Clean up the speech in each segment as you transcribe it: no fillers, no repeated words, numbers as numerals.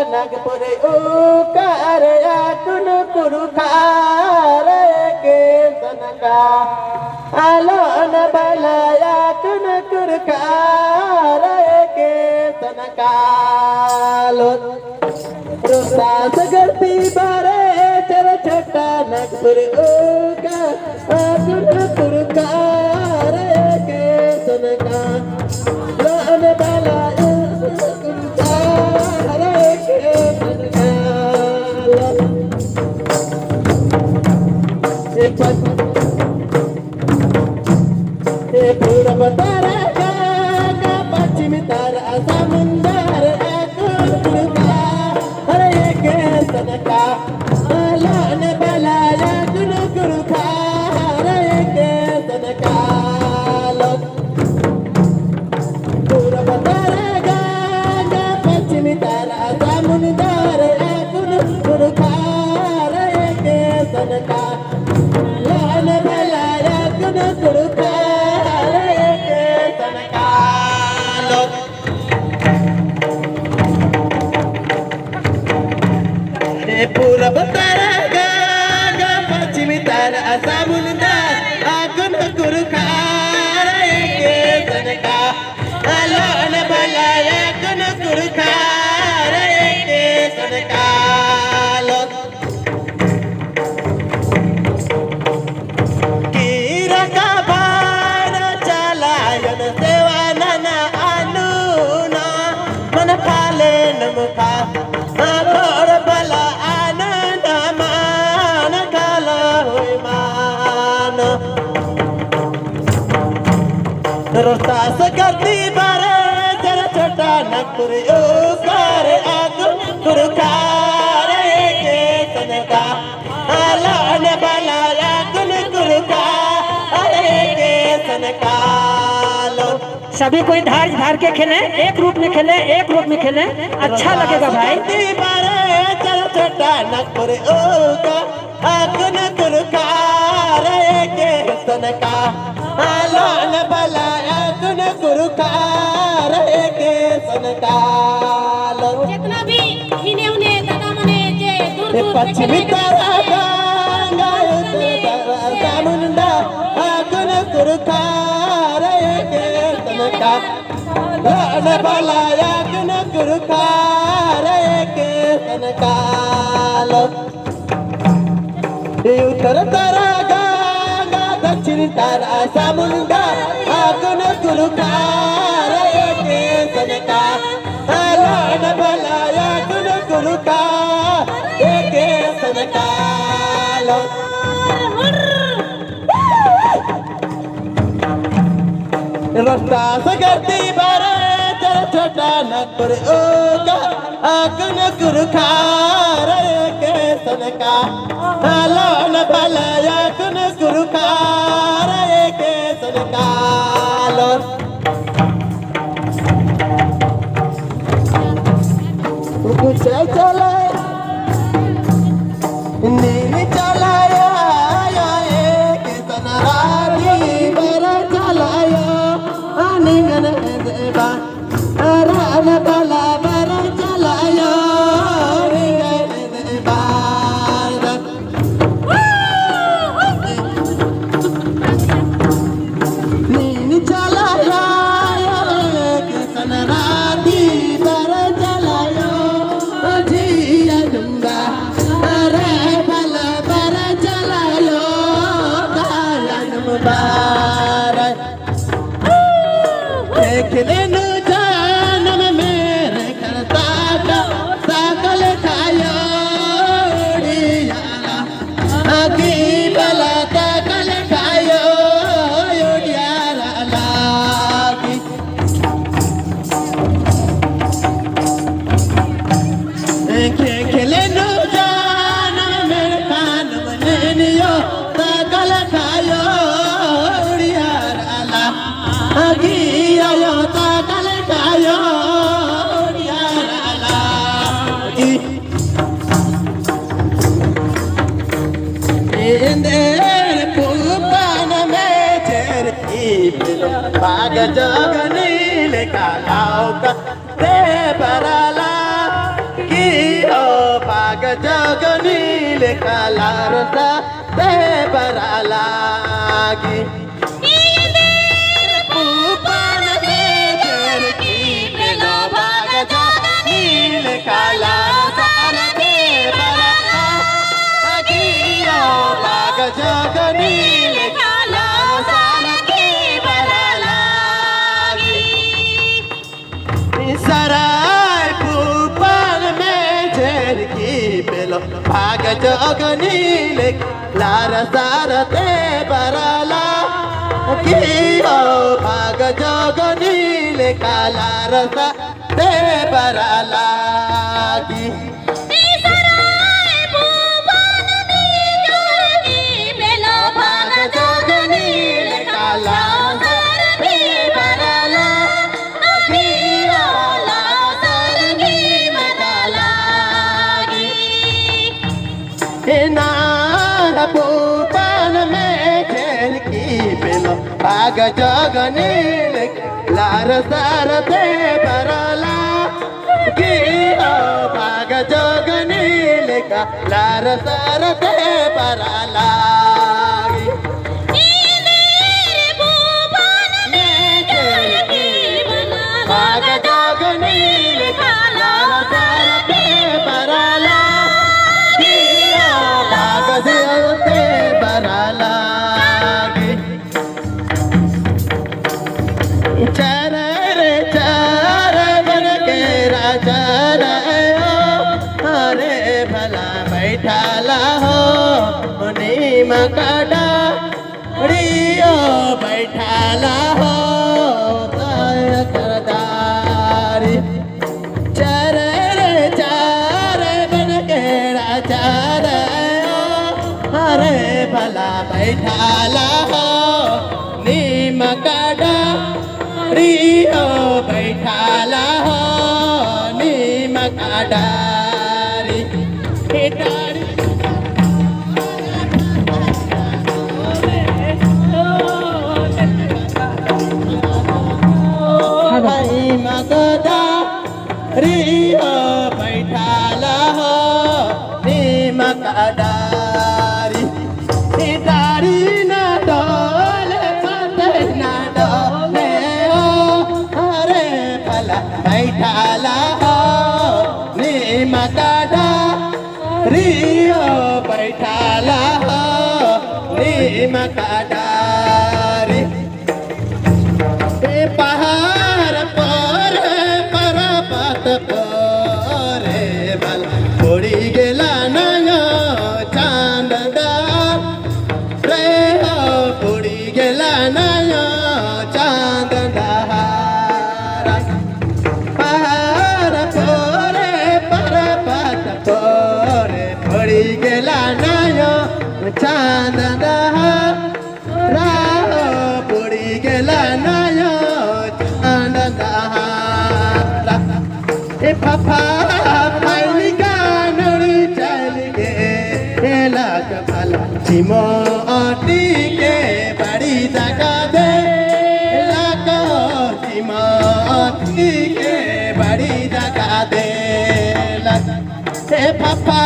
nagpuri ukar yakun kurukar ke sanaka alon bala yakun kurukar ke sanaka lon rusa sagarti bare chara chata nagpuri ukar yakun kurukar ke sanaka alon bala पूरब तारा का पश्चिम तारा समुंदर गुरुका हरे के सनका लान बलाया गुरुका हरे के सनका पूरब तारा का पश्चिम तारा समुंदर गुरुका हरे के सनका लान बलाया गुरुका पूरब तारा गा पश्चिम तारा समुंदर आगुन कुरुखार के सनका आलोन बलाया गुन कुरुखार के सनका कीरा का बाण चलायन सेवा नना अनुना मन पाले नमुखा रोता सकती बारे जरा छोटा नकुर उकार आगु कुरुकार के सनका आलान बलाया गुन कुरुकार के सनका सभी कोई धार धार के खेले, एक रूप में खेले, एक रूप में खेले, अच्छा लगेगा भाई। बारे जरा छोटा नकुर उकार आगुन कुरुकार के सनका आलान बलाया गुन कुरुकार के सनका जितना भी इन्हें उन्हें दादा मने जे दूर दूर पश्चिमी तारा समुंदा गुन कुरुकार के सनका लान बलाया गुन कुरुकार के सनका उत्तर तारा दक्षिण तारा समुंदर आगुन कुरुकार के सनका आलान बलाया गुन कुरुकार के सनका रास्ता सगरती बारे तेरा छोटा नकुर ओगा आगुन कुरुकार के सनका आलान बलाया गुन कुरुकार के सनका कुछ चला नील चलाया एक सनरारी बर चलाया निगन देवा रान बला बर चलाया निगन देवा नील चलाया एक सनरारी बर चलाया जी काला रसा ते बरा लागी ऊपर में चढ़ की बेलो भाग जागा नील काला रसा ते बरा लागी भाग जागा नील काला रसा ते बरा लागी सराय ऊपर में चढ़ की बेलो भाग जागा नील लार सारते बराला कियो भाग जोगनील काला रसा ते बराला की भाग जोगनील काला रसा ते बराला कियो लासरगी बराला की पूपन में खेल की पेलो भाग जोगनील लार सारते बराला गियो भाग जोगनील का लार सारते बराला भाग जोगनील का लार सारते बराला भाग जोगते बराला चार रे चार बन के राजा अरे भला बैठाला हो नीम काटा रियो बैठाला हो करदारी चार रे चार बन के राजा अरे भला बैठाला हो नीम काटा रियो बैठाला हो नीम काटारी नीम काटा रियो बैठाला हो नीम काटारी डारी न डोले मते न डोले अरे भला बैठाला हो नीम काटा रियो बैठाला हो नीम काटारी पहाड़ पर पर्वत पर भला उड़ी गेला नया चांद रे उड़ी गेला नया चांद पहाड़ पोरे पर्वत पोरे उड़ी गेला नया चांद उड़ी गेला नया चांद फफा फाइलिका नड़ी चल गे लाग भला चिमोटी के बड़ी जगह दे लाग चिमोटी के बड़ी जगह दे फफा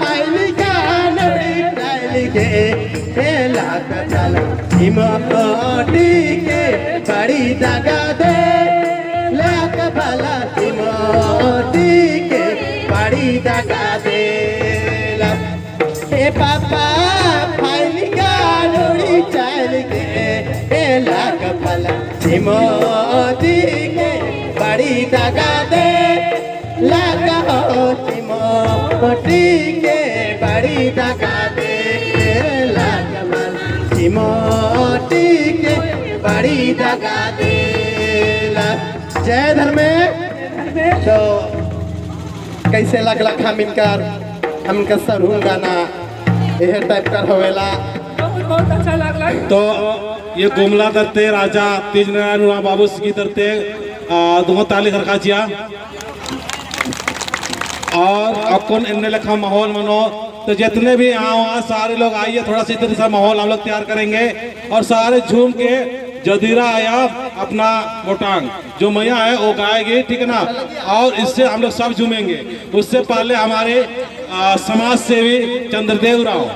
फाइलिका नड़ी चल गे लाग भला चिमोटी के बड़ी जगह दे लाग भला चिमोटी के बड़ी जगह दे पापा फाइलिका नड़ी चल गे लाग भला चिमोटी के बड़ी जगह दे लाग चिमोटी के बड़ी जगह दे लाग भला चिमोटी के बड़ी जगह दे जय धर्मे तो कैसे लगलक हम इनका सरहूँ गाना यह टाइप का होवेला बहुत अच्छा लगला। तो ये गुमला दरते राजा तेज नारायण उमा बाबू की दरते दोनों ताली खरका जिया और अपन इनने लिखा माहौल मनो। तो जितने भी यहाँ वहाँ सारे लोग आइए, थोड़ा सा इधर सा माहौल हम लोग तैयार करेंगे और सारे झूम के जदीरा आया अपना मोटांग जो मैया है वो गाएगी, ठीक है ना। और इससे हम लोग सब झूमेंगे। उससे पहले हमारे समाज सेवी चंद्रदेव राव।